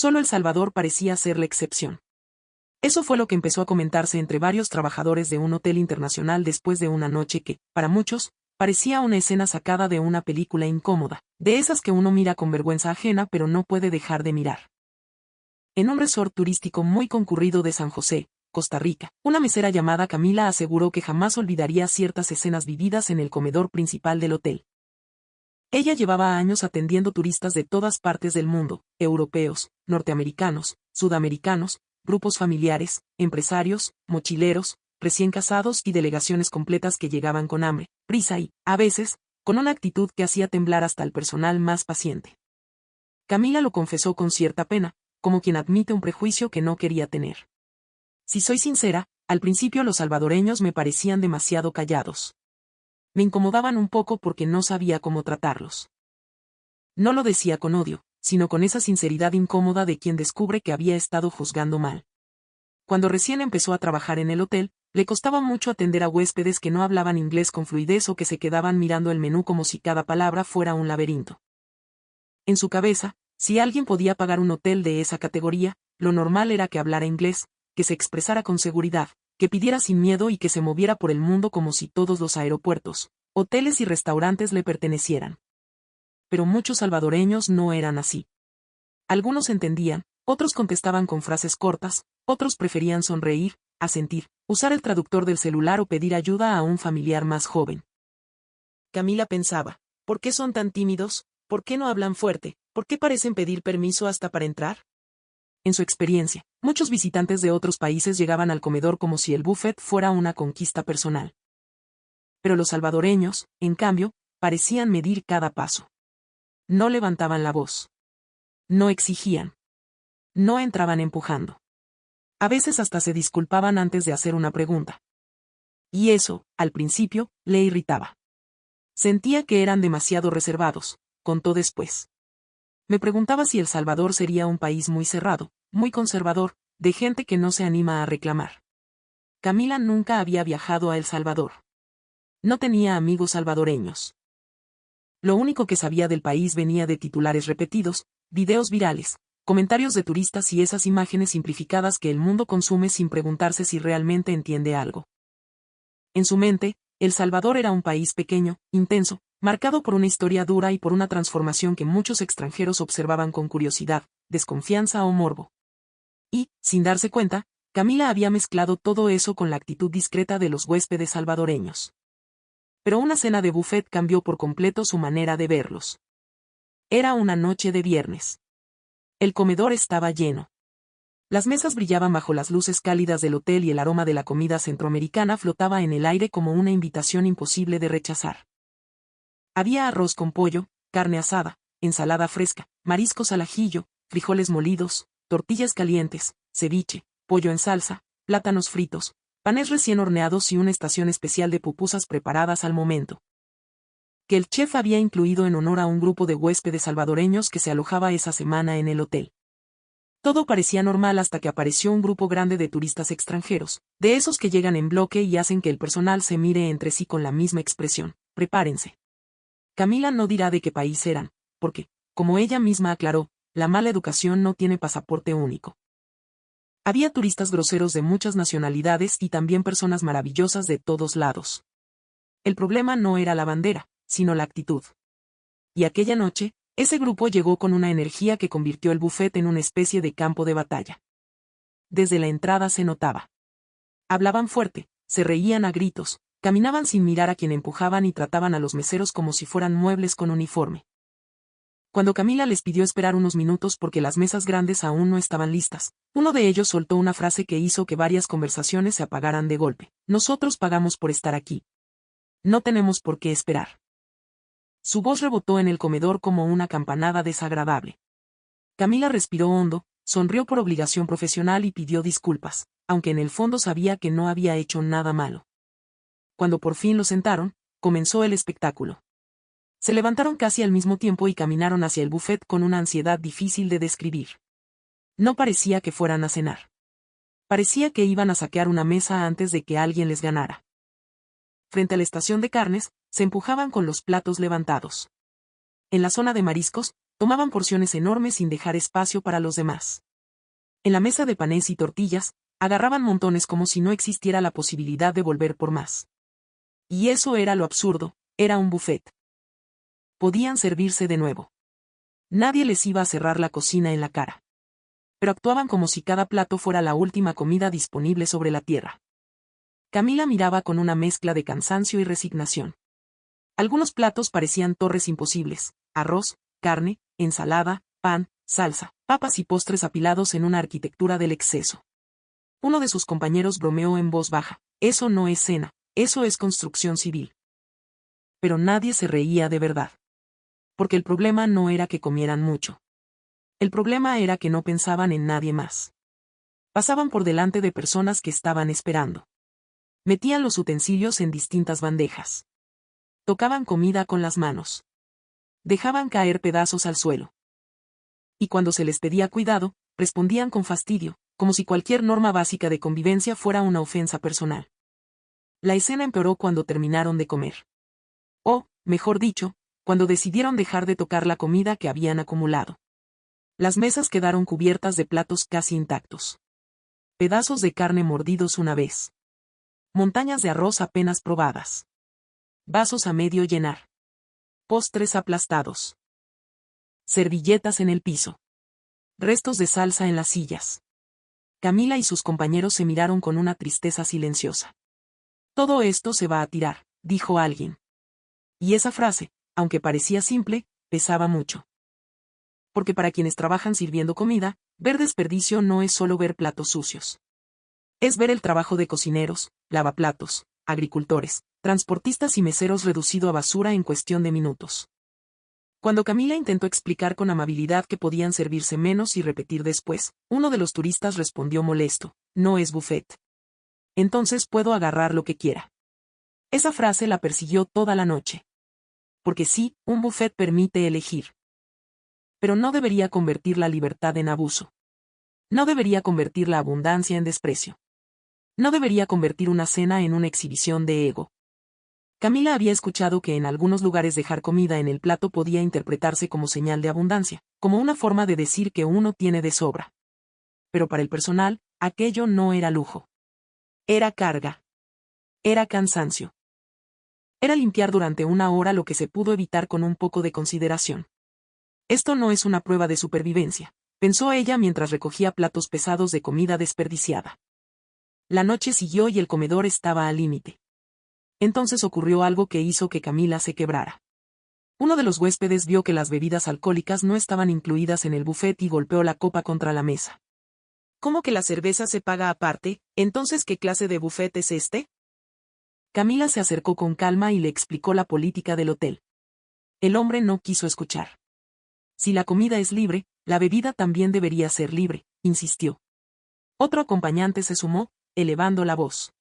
Solo El Salvador parecía ser la excepción. Eso fue lo que empezó a comentarse entre varios trabajadores de un hotel internacional después de una noche que, para muchos, parecía una escena sacada de una película incómoda, de esas que uno mira con vergüenza ajena pero no puede dejar de mirar. En un resort turístico muy concurrido de San José, Costa Rica, una mesera llamada Camila aseguró que jamás olvidaría ciertas escenas vividas en el comedor principal del hotel. Ella llevaba años atendiendo turistas de todas partes del mundo, europeos, norteamericanos, sudamericanos, grupos familiares, empresarios, mochileros, recién casados y delegaciones completas que llegaban con hambre, prisa y, a veces, con una actitud que hacía temblar hasta al personal más paciente. Camila lo confesó con cierta pena, como quien admite un prejuicio que no quería tener. Si soy sincera, al principio los salvadoreños me parecían demasiado callados. Me incomodaban un poco porque no sabía cómo tratarlos. No lo decía con odio, sino con esa sinceridad incómoda de quien descubre que había estado juzgando mal. Cuando recién empezó a trabajar en el hotel, le costaba mucho atender a huéspedes que no hablaban inglés con fluidez o que se quedaban mirando el menú como si cada palabra fuera un laberinto. En su cabeza, si alguien podía pagar un hotel de esa categoría, lo normal era que hablara inglés, que se expresara con seguridad, que pidiera sin miedo y que se moviera por el mundo como si todos los aeropuertos, hoteles y restaurantes le pertenecieran. Pero muchos salvadoreños no eran así. Algunos entendían, otros contestaban con frases cortas, otros preferían sonreír, asentir, usar el traductor del celular o pedir ayuda a un familiar más joven. Camila pensaba, ¿por qué son tan tímidos? ¿Por qué no hablan fuerte? ¿Por qué parecen pedir permiso hasta para entrar? En su experiencia, muchos visitantes de otros países llegaban al comedor como si el buffet fuera una conquista personal. Pero los salvadoreños, en cambio, parecían medir cada paso. No levantaban la voz. No exigían. No entraban empujando. A veces hasta se disculpaban antes de hacer una pregunta. Y eso, al principio, le irritaba. Sentía que eran demasiado reservados, contó después. Me preguntaba si El Salvador sería un país muy cerrado, muy conservador, de gente que no se anima a reclamar. Camila nunca había viajado a El Salvador. No tenía amigos salvadoreños. Lo único que sabía del país venía de titulares repetidos, videos virales, comentarios de turistas y esas imágenes simplificadas que el mundo consume sin preguntarse si realmente entiende algo. En su mente, El Salvador era un país pequeño, intenso, marcado por una historia dura y por una transformación que muchos extranjeros observaban con curiosidad, desconfianza o morbo. Y, sin darse cuenta, Camila había mezclado todo eso con la actitud discreta de los huéspedes salvadoreños. Pero una cena de buffet cambió por completo su manera de verlos. Era una noche de viernes. El comedor estaba lleno. Las mesas brillaban bajo las luces cálidas del hotel y el aroma de la comida centroamericana flotaba en el aire como una invitación imposible de rechazar. Había arroz con pollo, carne asada, ensalada fresca, mariscos al ajillo, frijoles molidos, tortillas calientes, ceviche, pollo en salsa, plátanos fritos, panes recién horneados y una estación especial de pupusas preparadas al momento, que el chef había incluido en honor a un grupo de huéspedes salvadoreños que se alojaba esa semana en el hotel. Todo parecía normal hasta que apareció un grupo grande de turistas extranjeros, de esos que llegan en bloque y hacen que el personal se mire entre sí con la misma expresión: prepárense. Camila no dirá de qué país eran, porque, como ella misma aclaró, la mala educación no tiene pasaporte único. Había turistas groseros de muchas nacionalidades y también personas maravillosas de todos lados. El problema no era la bandera, sino la actitud. Y aquella noche, ese grupo llegó con una energía que convirtió el buffet en una especie de campo de batalla. Desde la entrada se notaba. Hablaban fuerte, se reían a gritos, caminaban sin mirar a quien empujaban y trataban a los meseros como si fueran muebles con uniforme. Cuando Camila les pidió esperar unos minutos porque las mesas grandes aún no estaban listas, uno de ellos soltó una frase que hizo que varias conversaciones se apagaran de golpe: nosotros pagamos por estar aquí. No tenemos por qué esperar. Su voz rebotó en el comedor como una campanada desagradable. Camila respiró hondo, sonrió por obligación profesional y pidió disculpas, aunque en el fondo sabía que no había hecho nada malo. Cuando por fin lo sentaron, comenzó el espectáculo. Se levantaron casi al mismo tiempo y caminaron hacia el buffet con una ansiedad difícil de describir. No parecía que fueran a cenar. Parecía que iban a saquear una mesa antes de que alguien les ganara. Frente a la estación de carnes, se empujaban con los platos levantados. En la zona de mariscos, Tomaban porciones enormes sin dejar espacio para los demás. En la mesa de panes y tortillas, agarraban montones como si no existiera la posibilidad de volver por más. Y eso era lo absurdo, era un buffet. Podían servirse de nuevo. Nadie les iba a cerrar la cocina en la cara. Pero actuaban como si cada plato fuera la última comida disponible sobre la tierra. Camila miraba con una mezcla de cansancio y resignación. Algunos platos parecían torres imposibles: arroz, carne, ensalada, pan, salsa, papas y postres apilados en una arquitectura del exceso. Uno de sus compañeros bromeó en voz baja: eso no es cena, eso es construcción civil. Pero nadie se reía de verdad. Porque el problema no era que comieran mucho. El problema era que no pensaban en nadie más. Pasaban por delante de personas que estaban esperando. Metían los utensilios en distintas bandejas. Tocaban comida con las manos. Dejaban caer pedazos al suelo. Y cuando se les pedía cuidado, respondían con fastidio, como si cualquier norma básica de convivencia fuera una ofensa personal. La escena empeoró cuando terminaron de comer. O, mejor dicho, cuando decidieron dejar de tocar la comida que habían acumulado. Las mesas quedaron cubiertas de platos casi intactos. Pedazos de carne mordidos una vez. Montañas de arroz apenas probadas. Vasos a medio llenar. Postres aplastados. Servilletas en el piso. Restos de salsa en las sillas. Camila y sus compañeros se miraron con una tristeza silenciosa. Todo esto se va a tirar, dijo alguien. Y esa frase, aunque parecía simple, pesaba mucho. Porque para quienes trabajan sirviendo comida, ver desperdicio no es solo ver platos sucios. Es ver el trabajo de cocineros, lavaplatos, agricultores, transportistas y meseros reducido a basura en cuestión de minutos. Cuando Camila intentó explicar con amabilidad que podían servirse menos y repetir después, uno de los turistas respondió molesto: no es buffet. Entonces puedo agarrar lo que quiera. Esa frase la persiguió toda la noche. Porque sí, un buffet permite elegir. Pero no debería convertir la libertad en abuso. No debería convertir la abundancia en desprecio. No debería convertir una cena en una exhibición de ego. Camila había escuchado que en algunos lugares dejar comida en el plato podía interpretarse como señal de abundancia, como una forma de decir que uno tiene de sobra. Pero para el personal, aquello no era lujo. Era carga. Era cansancio. Era limpiar durante una hora lo que se pudo evitar con un poco de consideración. Esto no es una prueba de supervivencia, pensó ella mientras recogía platos pesados de comida desperdiciada. La noche siguió y el comedor estaba al límite. Entonces ocurrió algo que hizo que Camila se quebrara. Uno de los huéspedes vio que las bebidas alcohólicas no estaban incluidas en el buffet y golpeó la copa contra la mesa. ¿Cómo que la cerveza se paga aparte? ¿Entonces qué clase de buffet es este? Camila se acercó con calma y le explicó la política del hotel. El hombre no quiso escuchar. Si la comida es libre, la bebida también debería ser libre, insistió. Otro acompañante se sumó, elevando la voz.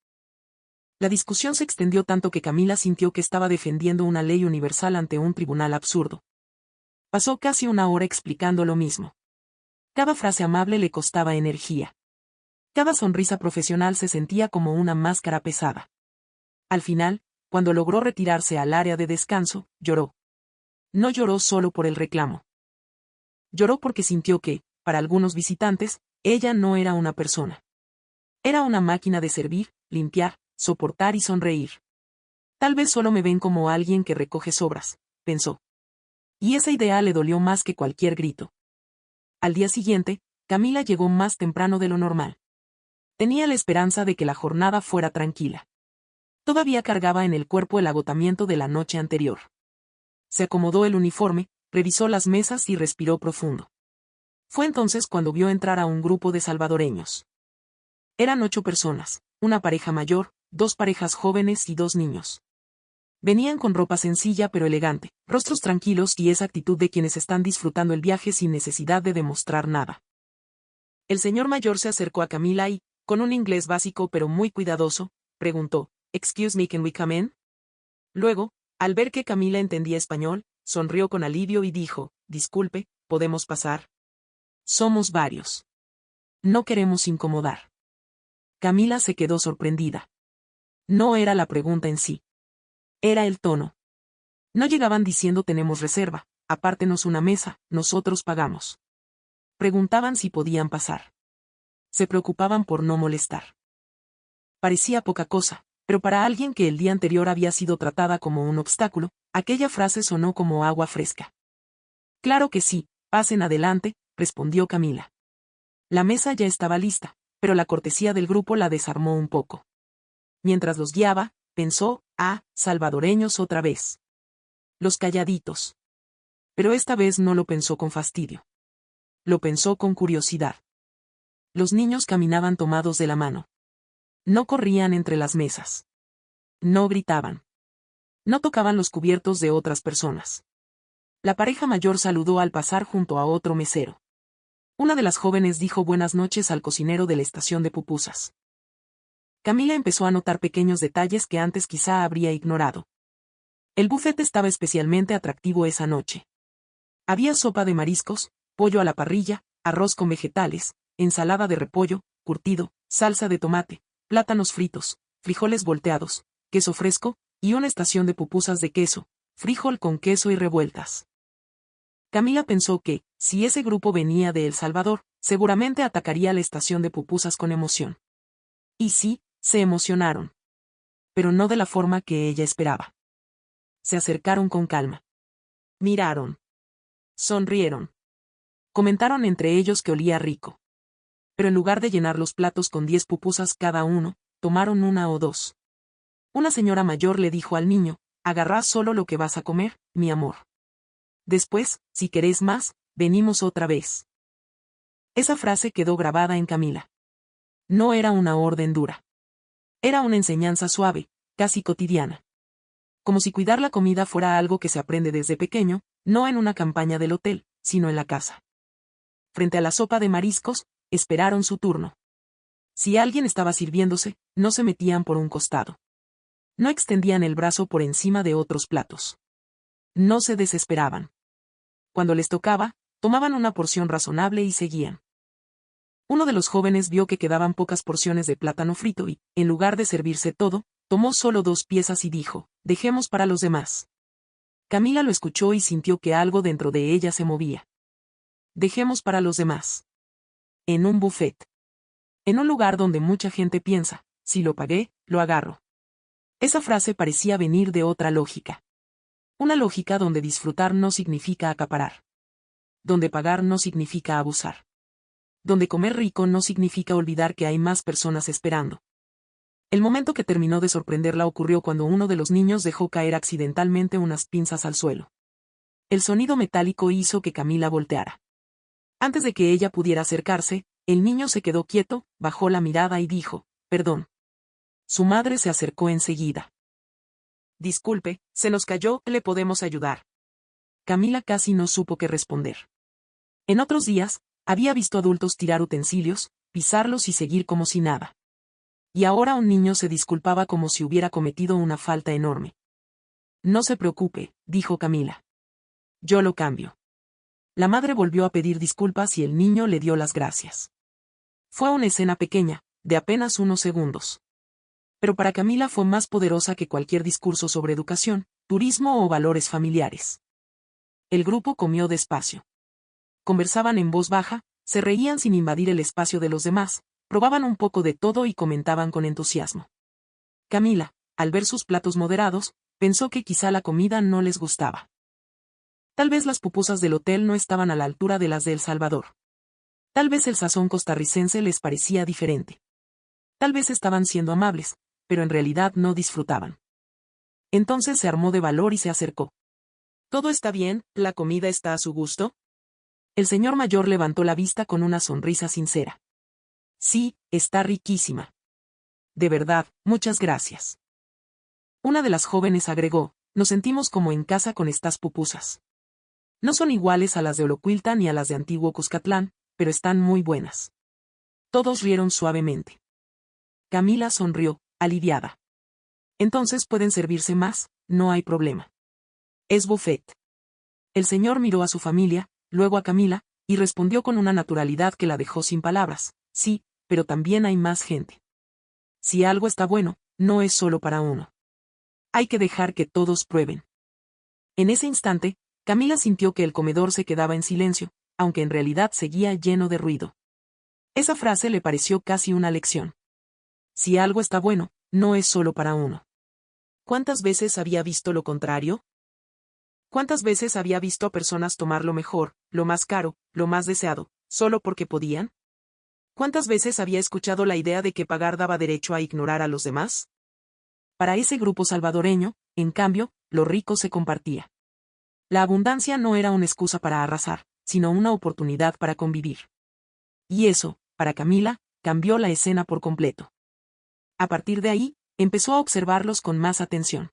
La discusión se extendió tanto que Camila sintió que estaba defendiendo una ley universal ante un tribunal absurdo. Pasó casi una hora explicando lo mismo. Cada frase amable le costaba energía. Cada sonrisa profesional se sentía como una máscara pesada. Al final, cuando logró retirarse al área de descanso, lloró. No lloró solo por el reclamo. Lloró porque sintió que, para algunos visitantes, ella no era una persona. Era una máquina de servir, limpiar, soportar y sonreír. Tal vez solo me ven como alguien que recoge sobras, pensó. Y esa idea le dolió más que cualquier grito. Al día siguiente, Camila llegó más temprano de lo normal. Tenía la esperanza de que la jornada fuera tranquila. Todavía cargaba en el cuerpo el agotamiento de la noche anterior. Se acomodó el uniforme, revisó las mesas y respiró profundo. Fue entonces cuando vio entrar a un grupo de salvadoreños. Eran 8 personas, una pareja mayor, 2 parejas jóvenes y 2 niños. Venían con ropa sencilla pero elegante, rostros tranquilos y esa actitud de quienes están disfrutando el viaje sin necesidad de demostrar nada. El señor mayor se acercó a Camila y, con un inglés básico pero muy cuidadoso, preguntó: "Excuse me, can we come in?". Luego, al ver que Camila entendía español, sonrió con alivio y dijo: "Disculpe, ¿podemos pasar? Somos varios. No queremos incomodar". Camila se quedó sorprendida. No era la pregunta en sí. Era el tono. No llegaban diciendo tenemos reserva, apártenos una mesa, nosotros pagamos. Preguntaban si podían pasar. Se preocupaban por no molestar. Parecía poca cosa, pero para alguien que el día anterior había sido tratada como un obstáculo, aquella frase sonó como agua fresca. Claro que sí, pasen adelante, respondió Camila. La mesa ya estaba lista, pero la cortesía del grupo la desarmó un poco. Mientras los guiaba, pensó, salvadoreños otra vez. Los calladitos. Pero esta vez no lo pensó con fastidio. Lo pensó con curiosidad. Los niños caminaban tomados de la mano. No corrían entre las mesas. No gritaban. No tocaban los cubiertos de otras personas. La pareja mayor saludó al pasar junto a otro mesero. Una de las jóvenes dijo buenas noches al cocinero de la estación de pupusas. Camila empezó a notar pequeños detalles que antes quizá habría ignorado. El buffet estaba especialmente atractivo esa noche. Había sopa de mariscos, pollo a la parrilla, arroz con vegetales, ensalada de repollo, curtido, salsa de tomate, plátanos fritos, frijoles volteados, queso fresco, y una estación de pupusas de queso, frijol con queso y revueltas. Camila pensó que, si ese grupo venía de El Salvador, seguramente atacaría la estación de pupusas con emoción. Y sí, se emocionaron. Pero no de la forma que ella esperaba. Se acercaron con calma. Miraron. Sonrieron. Comentaron entre ellos que olía rico. Pero en lugar de llenar los platos con 10 pupusas cada uno, tomaron una o dos. Una señora mayor le dijo al niño, agarrá solo lo que vas a comer, mi amor. Después, si querés más, venimos otra vez. Esa frase quedó grabada en Camila. No era una orden dura. Era una enseñanza suave, casi cotidiana. Como si cuidar la comida fuera algo que se aprende desde pequeño, no en una campaña del hotel, sino en la casa. Frente a la sopa de mariscos, esperaron su turno. Si alguien estaba sirviéndose, no se metían por un costado. No extendían el brazo por encima de otros platos. No se desesperaban. Cuando les tocaba, tomaban una porción razonable y seguían. Uno de los jóvenes vio que quedaban pocas porciones de plátano frito y, en lugar de servirse todo, tomó solo 2 piezas y dijo, dejemos para los demás. Camila lo escuchó y sintió que algo dentro de ella se movía. Dejemos para los demás. En un buffet. En un lugar donde mucha gente piensa, si lo pagué, lo agarro. Esa frase parecía venir de otra lógica. Una lógica donde disfrutar no significa acaparar. Donde pagar no significa abusar. Donde comer rico no significa olvidar que hay más personas esperando. El momento que terminó de sorprenderla ocurrió cuando uno de los niños dejó caer accidentalmente unas pinzas al suelo. El sonido metálico hizo que Camila volteara. Antes de que ella pudiera acercarse, el niño se quedó quieto, bajó la mirada y dijo, perdón. Su madre se acercó enseguida. Disculpe, se nos cayó, ¿le podemos ayudar? Camila casi no supo qué responder. En otros días, había visto adultos tirar utensilios, pisarlos y seguir como si nada. Y ahora un niño se disculpaba como si hubiera cometido una falta enorme. No se preocupe, dijo Camila. Yo lo cambio. La madre volvió a pedir disculpas y el niño le dio las gracias. Fue una escena pequeña, de apenas unos segundos. Pero para Camila fue más poderosa que cualquier discurso sobre educación, turismo o valores familiares. El grupo comió despacio. Conversaban en voz baja, se reían sin invadir el espacio de los demás, probaban un poco de todo y comentaban con entusiasmo. Camila, al ver sus platos moderados, pensó que quizá la comida no les gustaba. Tal vez las pupusas del hotel no estaban a la altura de las de El Salvador. Tal vez el sazón costarricense les parecía diferente. Tal vez estaban siendo amables, pero en realidad no disfrutaban. Entonces se armó de valor y se acercó. ¿Todo está bien? ¿La comida está a su gusto? El señor mayor levantó la vista con una sonrisa sincera. Sí, está riquísima. De verdad, muchas gracias. Una de las jóvenes agregó, nos sentimos como en casa con estas pupusas. No son iguales a las de Olocuilta ni a las de Antiguo Cuscatlán, pero están muy buenas. Todos rieron suavemente. Camila sonrió, aliviada. Entonces pueden servirse más, no hay problema. Es buffet. El señor miró a su familia, luego a Camila, y respondió con una naturalidad que la dejó sin palabras, sí, pero también hay más gente. Si algo está bueno, no es solo para uno. Hay que dejar que todos prueben. En ese instante, Camila sintió que el comedor se quedaba en silencio, aunque en realidad seguía lleno de ruido. Esa frase le pareció casi una lección. Si algo está bueno, no es solo para uno. ¿Cuántas veces había visto lo contrario? ¿Cuántas veces había visto a personas tomar lo mejor, lo más caro, lo más deseado, solo porque podían? ¿Cuántas veces había escuchado la idea de que pagar daba derecho a ignorar a los demás? Para ese grupo salvadoreño, en cambio, lo rico se compartía. La abundancia no era una excusa para arrasar, sino una oportunidad para convivir. Y eso, para Camila, cambió la escena por completo. A partir de ahí, empezó a observarlos con más atención.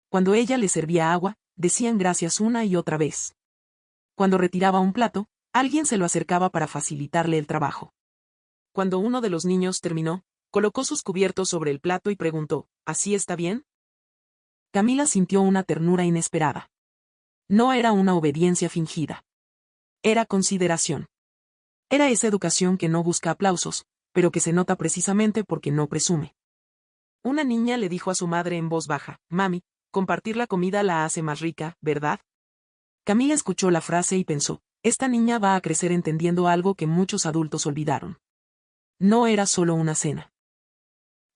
Cuando ella les servía agua, decían gracias una y otra vez. Cuando retiraba un plato, alguien se lo acercaba para facilitarle el trabajo. Cuando uno de los niños terminó, colocó sus cubiertos sobre el plato y preguntó, ¿así está bien? Camila sintió una ternura inesperada. No era una obediencia fingida. Era consideración. Era esa educación que no busca aplausos, pero que se nota precisamente porque no presume. Una niña le dijo a su madre en voz baja, «Mami, compartir la comida la hace más rica, ¿verdad?» Camila escuchó la frase y pensó, esta niña va a crecer entendiendo algo que muchos adultos olvidaron. No era solo una cena.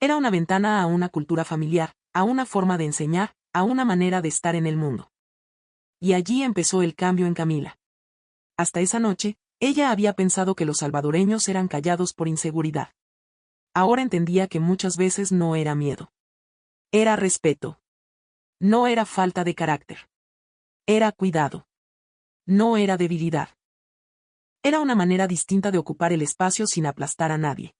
Era una ventana a una cultura familiar, a una forma de enseñar, a una manera de estar en el mundo. Y allí empezó el cambio en Camila. Hasta esa noche, ella había pensado que los salvadoreños eran callados por inseguridad. Ahora entendía que muchas veces no era miedo. Era respeto. No era falta de carácter. Era cuidado. No era debilidad. Era una manera distinta de ocupar el espacio sin aplastar a nadie.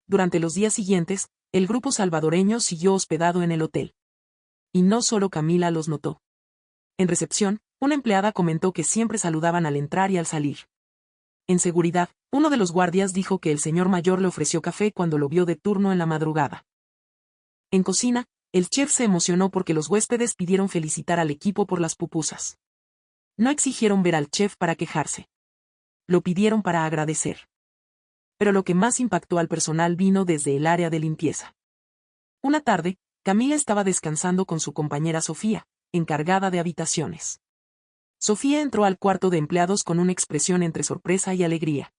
Durante los días siguientes, el grupo salvadoreño siguió hospedado en el hotel. Y no solo Camila los notó. En recepción, una empleada comentó que siempre saludaban al entrar y al salir. En seguridad, uno de los guardias dijo que el señor mayor le ofreció café cuando lo vio de turno en la madrugada. En cocina, el chef se emocionó porque los huéspedes pidieron felicitar al equipo por las pupusas. No exigieron ver al chef para quejarse. Lo pidieron para agradecer. Pero lo que más impactó al personal vino desde el área de limpieza. Una tarde, Camila estaba descansando con su compañera Sofía, encargada de habitaciones. Sofía entró al cuarto de empleados con una expresión entre sorpresa y alegría.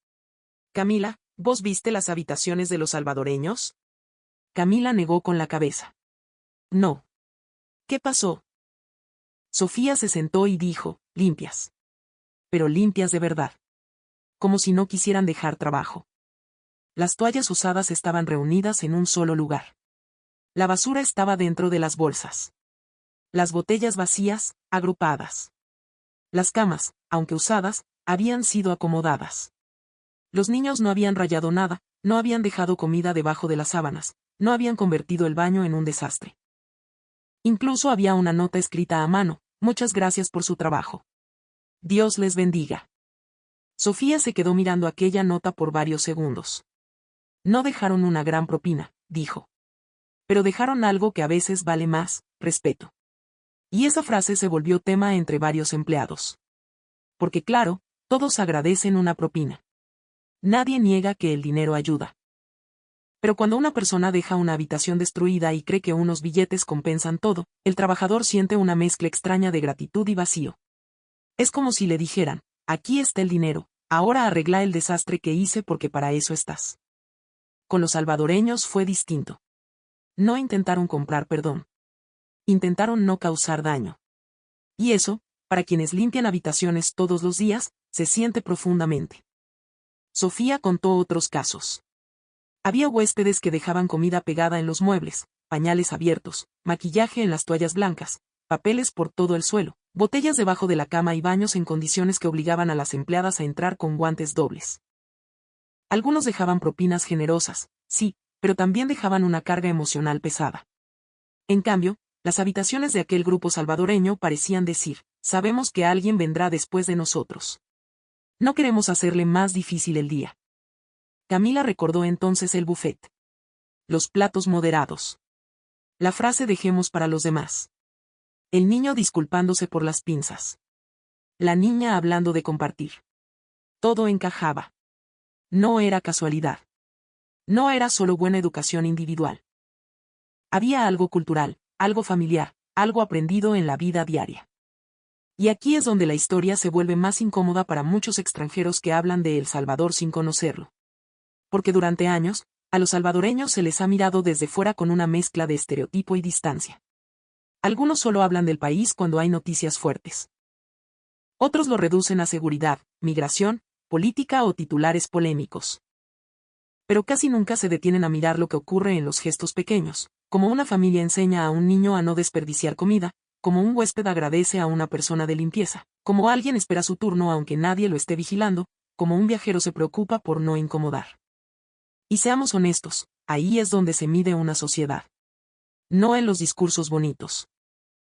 «Camila, ¿vos viste las habitaciones de los salvadoreños?» Camila negó con la cabeza. «No». «¿Qué pasó?» Sofía se sentó y dijo, «Limpias». Pero limpias de verdad. Como si no quisieran dejar trabajo. Las toallas usadas estaban reunidas en un solo lugar. La basura estaba dentro de las bolsas. Las botellas vacías, agrupadas. Las camas, aunque usadas, habían sido acomodadas. Los niños no habían rayado nada, no habían dejado comida debajo de las sábanas, no habían convertido el baño en un desastre. Incluso había una nota escrita a mano, «Muchas gracias por su trabajo. Dios les bendiga». Sofía se quedó mirando aquella nota por varios segundos. «No dejaron una gran propina», dijo. «Pero dejaron algo que a veces vale más, respeto». Y esa frase se volvió tema entre varios empleados. Porque claro, todos agradecen una propina. Nadie niega que el dinero ayuda. Pero cuando una persona deja una habitación destruida y cree que unos billetes compensan todo, el trabajador siente una mezcla extraña de gratitud y vacío. Es como si le dijeran, «Aquí está el dinero, ahora arregla el desastre que hice porque para eso estás». Con los salvadoreños fue distinto. No intentaron comprar perdón. Intentaron no causar daño. Y eso, para quienes limpian habitaciones todos los días, se siente profundamente. Sofía contó otros casos. Había huéspedes que dejaban comida pegada en los muebles, pañales abiertos, maquillaje en las toallas blancas, papeles por todo el suelo, botellas debajo de la cama y baños en condiciones que obligaban a las empleadas a entrar con guantes dobles. Algunos dejaban propinas generosas, sí, pero también dejaban una carga emocional pesada. En cambio, las habitaciones de aquel grupo salvadoreño parecían decir, «Sabemos que alguien vendrá después de nosotros. No queremos hacerle más difícil el día». Camila recordó entonces el buffet. Los platos moderados. La frase «dejemos para los demás». El niño disculpándose por las pinzas. La niña hablando de compartir. Todo encajaba. No era casualidad. No era solo buena educación individual. Había algo cultural, algo familiar, algo aprendido en la vida diaria. Y aquí es donde la historia se vuelve más incómoda para muchos extranjeros que hablan de El Salvador sin conocerlo. Porque durante años, a los salvadoreños se les ha mirado desde fuera con una mezcla de estereotipo y distancia. Algunos solo hablan del país cuando hay noticias fuertes. Otros lo reducen a seguridad, migración, política o titulares polémicos. Pero casi nunca se detienen a mirar lo que ocurre en los gestos pequeños, como una familia enseña a un niño a no desperdiciar comida, como un huésped agradece a una persona de limpieza, como alguien espera su turno aunque nadie lo esté vigilando, como un viajero se preocupa por no incomodar. Y seamos honestos, ahí es donde se mide una sociedad. No en los discursos bonitos.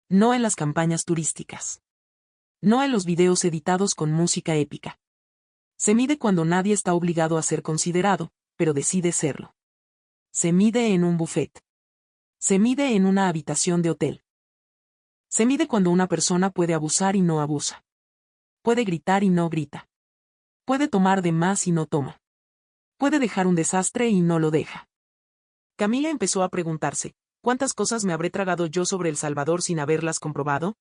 No en las campañas turísticas. No en los videos editados con música épica. Se mide cuando nadie está obligado a ser considerado, pero decide serlo. Se mide en un buffet. Se mide en una habitación de hotel. Se mide cuando una persona puede abusar y no abusa. Puede gritar y no grita. Puede tomar de más y no toma. Puede dejar un desastre y no lo deja. Camila empezó a preguntarse, ¿cuántas cosas me habré tragado yo sobre El Salvador sin haberlas comprobado?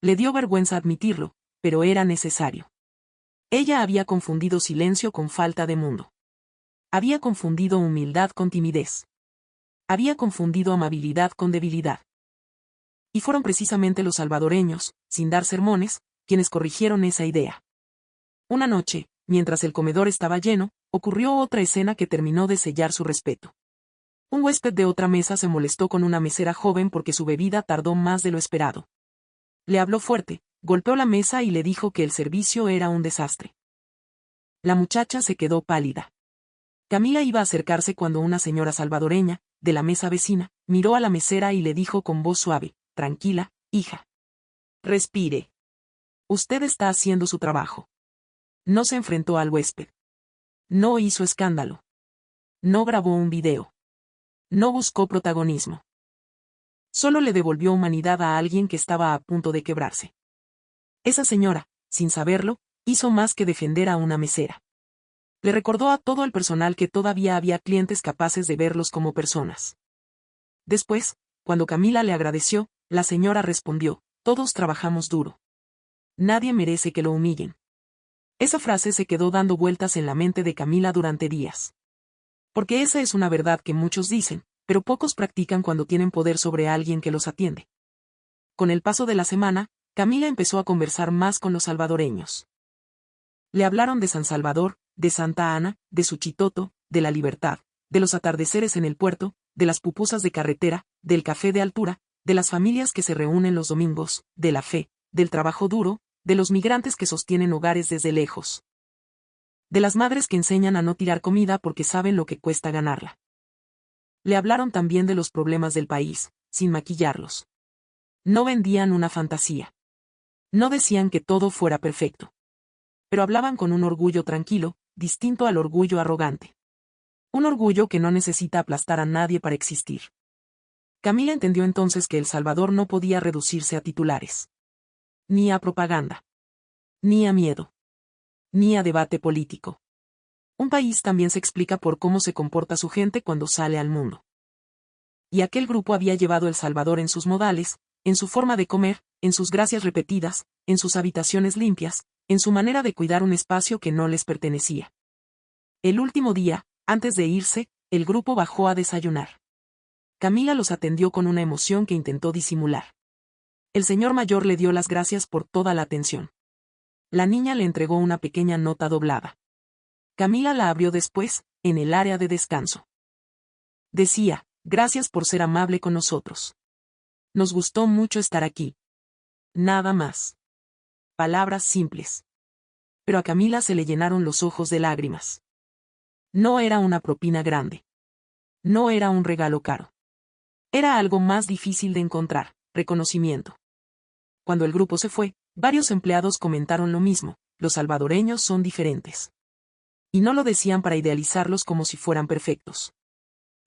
Le dio vergüenza admitirlo, pero era necesario. Ella había confundido silencio con falta de mundo. Había confundido humildad con timidez. Había confundido amabilidad con debilidad. Y fueron precisamente los salvadoreños, sin dar sermones, quienes corrigieron esa idea. Una noche, mientras el comedor estaba lleno, ocurrió otra escena que terminó de sellar su respeto. Un huésped de otra mesa se molestó con una mesera joven porque su bebida tardó más de lo esperado. Le habló fuerte, golpeó la mesa y le dijo que el servicio era un desastre. La muchacha se quedó pálida. Camila iba a acercarse cuando una señora salvadoreña, de la mesa vecina, miró a la mesera y le dijo con voz suave, tranquila, hija. Respire. Usted está haciendo su trabajo. No se enfrentó al huésped. No hizo escándalo. No grabó un video. No buscó protagonismo. Solo le devolvió humanidad a alguien que estaba a punto de quebrarse. Esa señora, sin saberlo, hizo más que defender a una mesera. Le recordó a todo el personal que todavía había clientes capaces de verlos como personas. Después, cuando Camila le agradeció, la señora respondió, todos trabajamos duro. Nadie merece que lo humillen. Esa frase se quedó dando vueltas en la mente de Camila durante días. Porque esa es una verdad que muchos dicen, pero pocos practican cuando tienen poder sobre alguien que los atiende. Con el paso de la semana, Camila empezó a conversar más con los salvadoreños. Le hablaron de San Salvador, de Santa Ana, de Suchitoto, de la Libertad, de los atardeceres en el puerto, de las pupusas de carretera, del café de altura, de las familias que se reúnen los domingos, de la fe, del trabajo duro, de los migrantes que sostienen hogares desde lejos. De las madres que enseñan a no tirar comida porque saben lo que cuesta ganarla. Le hablaron también de los problemas del país, sin maquillarlos. No vendían una fantasía. No decían que todo fuera perfecto. Pero hablaban con un orgullo tranquilo, distinto al orgullo arrogante. Un orgullo que no necesita aplastar a nadie para existir. Camila entendió entonces que El Salvador no podía reducirse a titulares. Ni a propaganda. Ni a miedo. Ni a debate político. Un país también se explica por cómo se comporta su gente cuando sale al mundo. Y aquel grupo había llevado El Salvador en sus modales, en su forma de comer, en sus gracias repetidas, en sus habitaciones limpias, en su manera de cuidar un espacio que no les pertenecía. El último día, antes de irse, el grupo bajó a desayunar. Camila los atendió con una emoción que intentó disimular. El señor mayor le dio las gracias por toda la atención. La niña le entregó una pequeña nota doblada. Camila la abrió después, en el área de descanso. Decía, gracias por ser amable con nosotros. Nos gustó mucho estar aquí. Nada más. Palabras simples. Pero a Camila se le llenaron los ojos de lágrimas. No era una propina grande. No era un regalo caro. Era algo más difícil de encontrar, reconocimiento. Cuando el grupo se fue, varios empleados comentaron lo mismo, los salvadoreños son diferentes. Y no lo decían para idealizarlos como si fueran perfectos.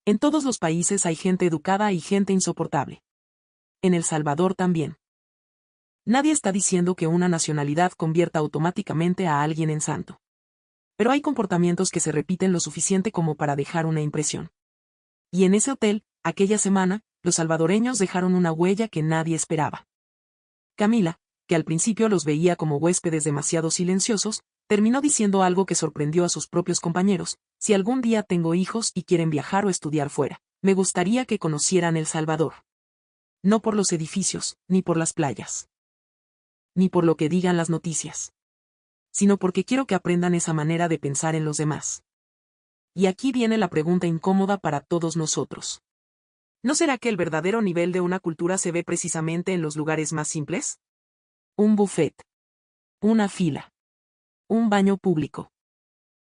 En todos los países hay gente educada y gente insoportable. En El Salvador también. Nadie está diciendo que una nacionalidad convierta automáticamente a alguien en santo. Pero hay comportamientos que se repiten lo suficiente como para dejar una impresión. Y en ese hotel, aquella semana, los salvadoreños dejaron una huella que nadie esperaba. Camila, que al principio los veía como huéspedes demasiado silenciosos, terminó diciendo algo que sorprendió a sus propios compañeros: si algún día tengo hijos y quieren viajar o estudiar fuera, me gustaría que conocieran El Salvador. No por los edificios, ni por las playas, ni por lo que digan las noticias, sino porque quiero que aprendan esa manera de pensar en los demás. Y aquí viene la pregunta incómoda para todos nosotros. ¿No será que el verdadero nivel de una cultura se ve precisamente en los lugares más simples? Un buffet, una fila, un baño público,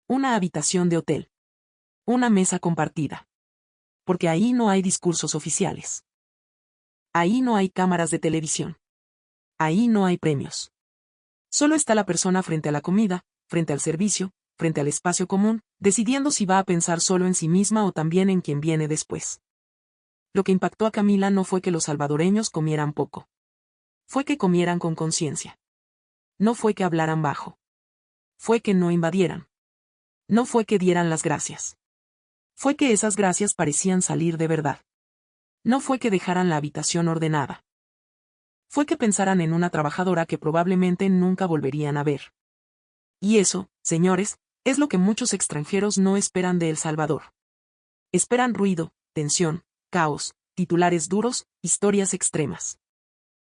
una habitación de hotel, una mesa compartida. Porque ahí no hay discursos oficiales. Ahí no hay cámaras de televisión. Ahí no hay premios. Solo está la persona frente a la comida, frente al servicio, frente al espacio común, decidiendo si va a pensar solo en sí misma o también en quien viene después. Lo que impactó a Camila no fue que los salvadoreños comieran poco. Fue que comieran con conciencia. No fue que hablaran bajo. Fue que no invadieran. No fue que dieran las gracias. Fue que esas gracias parecían salir de verdad. No fue que dejaran la habitación ordenada. Fue que pensaran en una trabajadora que probablemente nunca volverían a ver. Y eso, señores, es lo que muchos extranjeros no esperan de El Salvador. Esperan ruido, tensión, caos, titulares duros, historias extremas.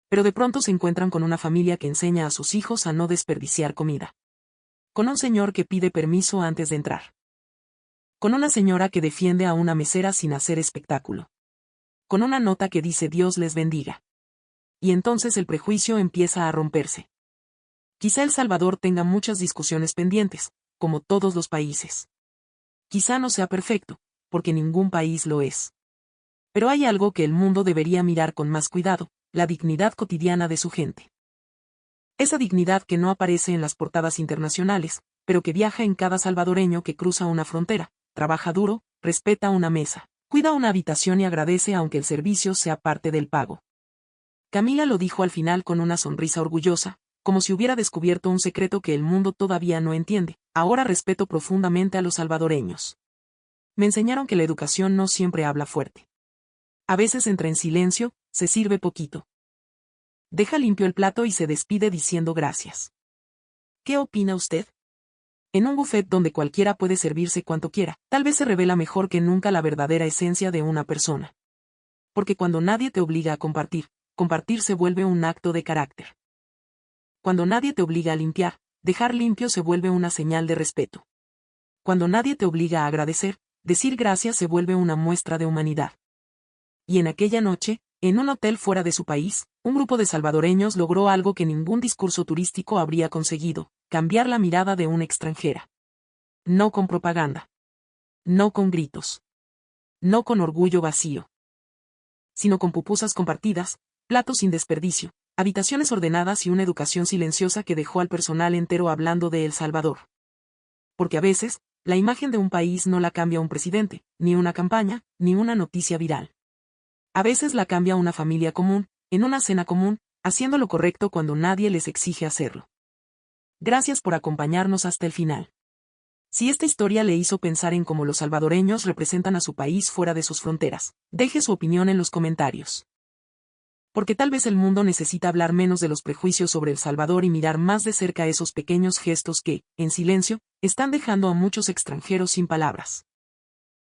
Pero de pronto se encuentran con una familia que enseña a sus hijos a no desperdiciar comida. Con un señor que pide permiso antes de entrar. Con una señora que defiende a una mesera sin hacer espectáculo. Con una nota que dice Dios les bendiga. Y entonces el prejuicio empieza a romperse. Quizá El Salvador tenga muchas discusiones pendientes, como todos los países. Quizá no sea perfecto, porque ningún país lo es. Pero hay algo que el mundo debería mirar con más cuidado: la dignidad cotidiana de su gente. Esa dignidad que no aparece en las portadas internacionales, pero que viaja en cada salvadoreño que cruza una frontera, trabaja duro, respeta una mesa, cuida una habitación y agradece aunque el servicio sea parte del pago. Camila lo dijo al final con una sonrisa orgullosa, como si hubiera descubierto un secreto que el mundo todavía no entiende: ahora respeto profundamente a los salvadoreños. Me enseñaron que la educación no siempre habla fuerte. A veces entra en silencio, se sirve poquito. Deja limpio el plato y se despide diciendo gracias. ¿Qué opina usted? En un buffet donde cualquiera puede servirse cuanto quiera, tal vez se revela mejor que nunca la verdadera esencia de una persona. Porque cuando nadie te obliga a compartir, compartir se vuelve un acto de carácter. Cuando nadie te obliga a limpiar, dejar limpio se vuelve una señal de respeto. Cuando nadie te obliga a agradecer, decir gracias se vuelve una muestra de humanidad. Y en aquella noche, en un hotel fuera de su país, un grupo de salvadoreños logró algo que ningún discurso turístico habría conseguido: cambiar la mirada de una extranjera. No con propaganda. No con gritos. No con orgullo vacío. Sino con pupusas compartidas, platos sin desperdicio, habitaciones ordenadas y una educación silenciosa que dejó al personal entero hablando de El Salvador. Porque a veces, la imagen de un país no la cambia un presidente, ni una campaña, ni una noticia viral. A veces la cambia una familia común, en una cena común, haciendo lo correcto cuando nadie les exige hacerlo. Gracias por acompañarnos hasta el final. Si esta historia le hizo pensar en cómo los salvadoreños representan a su país fuera de sus fronteras, deje su opinión en los comentarios. Porque tal vez el mundo necesita hablar menos de los prejuicios sobre El Salvador y mirar más de cerca esos pequeños gestos que, en silencio, están dejando a muchos extranjeros sin palabras.